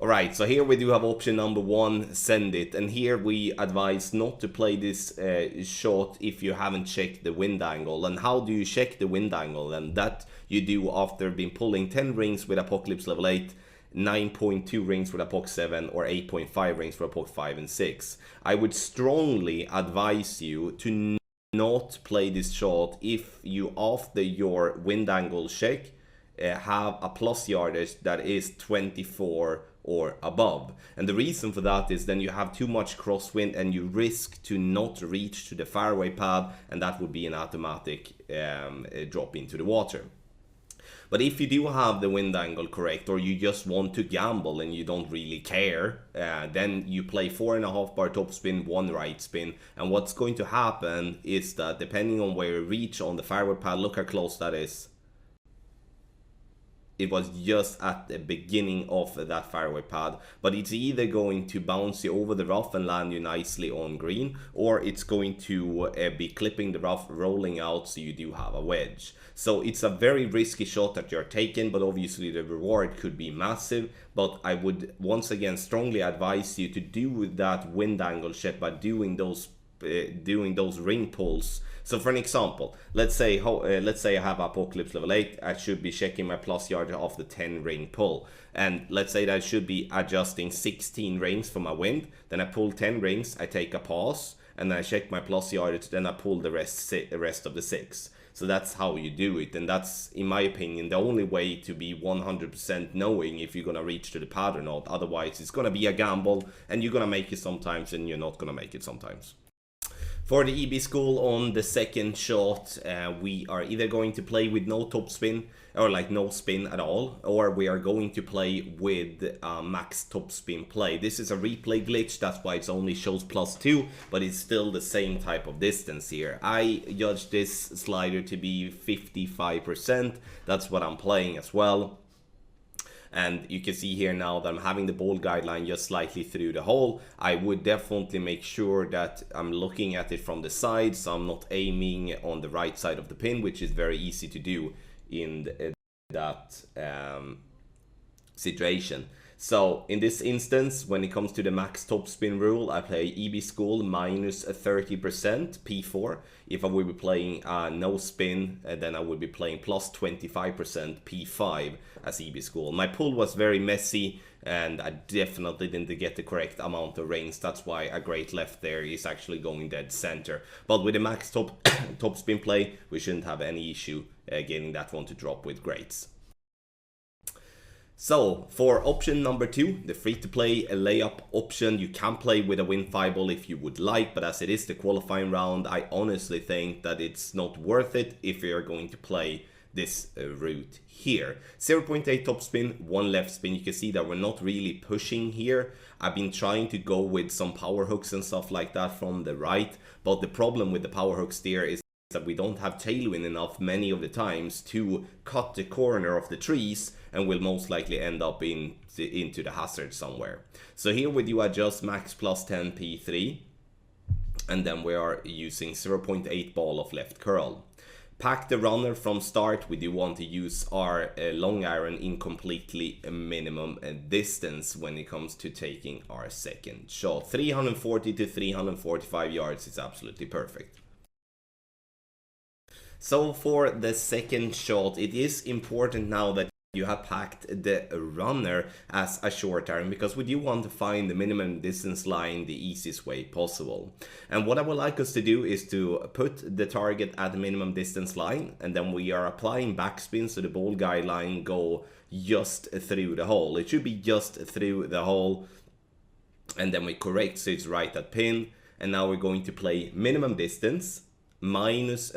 Alright, so here we do have option number 1, send it. And here we advise not to play this shot if you haven't checked the wind angle. And how do you check the wind angle? And that you do after being pulling 10 rings with Apocalypse level 8, 9.2 rings with a POC 7, or 8.5 rings for a POC 5 and 6. I would strongly advise you to not play this shot if you, after your wind angle check, have a plus yardage that is 24 or above. And the reason for that is then you have too much crosswind and you risk to not reach to the fairway pad, and that would be an automatic drop into the water. But if you do have the wind angle correct, or you just want to gamble and you don't really care, then you play 4.5 bar topspin, 1 right spin. And what's going to happen is that depending on where you reach on the fairway pad, look how close that is. It was just at the beginning of that fairway pad, but it's either going to bounce you over the rough and land you nicely on green, or it's going to be clipping the rough, rolling out, so you do have a wedge. So it's a very risky shot that you're taking, but obviously the reward could be massive. But I would once again strongly advise you to do that wind angle check by doing those ring pulls. So for an example, let's say I have Apocalypse level 8, I should be checking my plus yard off the 10 ring pull. And let's say that I should be adjusting 16 rings for my wind. Then I pull 10 rings, I take a pause, and then I check my plus yardage, then I pull the rest of the 6. So that's how you do it, and that's, in my opinion, the only way to be 100% knowing if you're gonna reach to the pad or not. Otherwise, it's gonna be a gamble, and you're gonna make it sometimes, and you're not gonna make it sometimes. For the EB school on the second shot, we are either going to play with no top spin, or like no spin at all, or we are going to play with max top spin play. This is a replay glitch, that's why it only shows +2, but it's still the same type of distance here. I judge this slider to be 55%, that's what I'm playing as well. And you can see here now that I'm having the ball guideline just slightly through the hole. I would definitely make sure that I'm looking at it from the side, so I'm not aiming on the right side of the pin, which is very easy to do in that situation. So in this instance, when it comes to the max topspin rule, I play EB school minus 30% P4. If I would be playing no spin, then I would be playing plus 25% P5 as EB school. My pull was very messy, and I definitely didn't get the correct amount of rings. That's why a great left there is actually going dead center. But with the max top spin play, we shouldn't have any issue getting that one to drop with greats. So for option number 2, the free-to-play layup option, you can play with a wind 5 ball if you would like, but as it is the qualifying round, I honestly think that it's not worth it if you're going to play this route here. 0.8 top spin, 1 left spin. You can see that we're not really pushing here. I've been trying to go with some power hooks and stuff like that from the right, but the problem with the power hooks there is that we don't have tailwind enough many of the times to cut the corner of the trees, and will most likely end up into the hazard somewhere. So here we do adjust max plus 10 P3, and then we are using 0.8 ball of left curl. Pack the runner from start. We do want to use our long iron in completely minimum distance when it comes to taking our second shot. 340 to 345 yards is absolutely perfect. So for the second shot, it is important now that you have packed the runner as a short iron, because we do want to find the minimum distance line the easiest way possible. And what I would like us to do is to put the target at the minimum distance line, and then we are applying backspin so the ball guideline go just through the hole. It should be just through the hole, and then we correct so it's right at pin. And now we're going to play minimum distance minus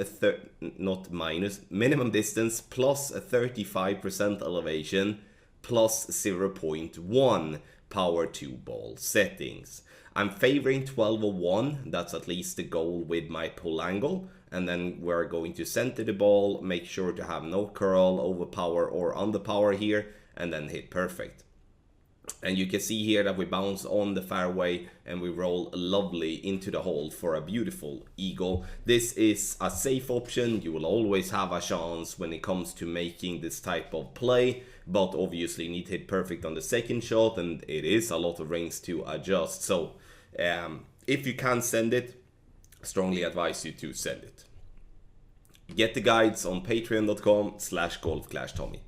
minimum distance plus a 35% elevation plus 0.1 power to ball settings. I'm favoring 1201, that's at least the goal with my pull angle. And then we're going to center the ball, make sure to have no curl, overpower or underpower here, and then hit perfect. And you can see here that we bounce on the fairway and we roll lovely into the hole for a beautiful eagle. This is a safe option. You will always have a chance when it comes to making this type of play, but obviously need to hit perfect on the second shot, and it is a lot of rings to adjust. So if you can send it, strongly advise you to send it. Get the guides on patreon.com/golfclashtommy.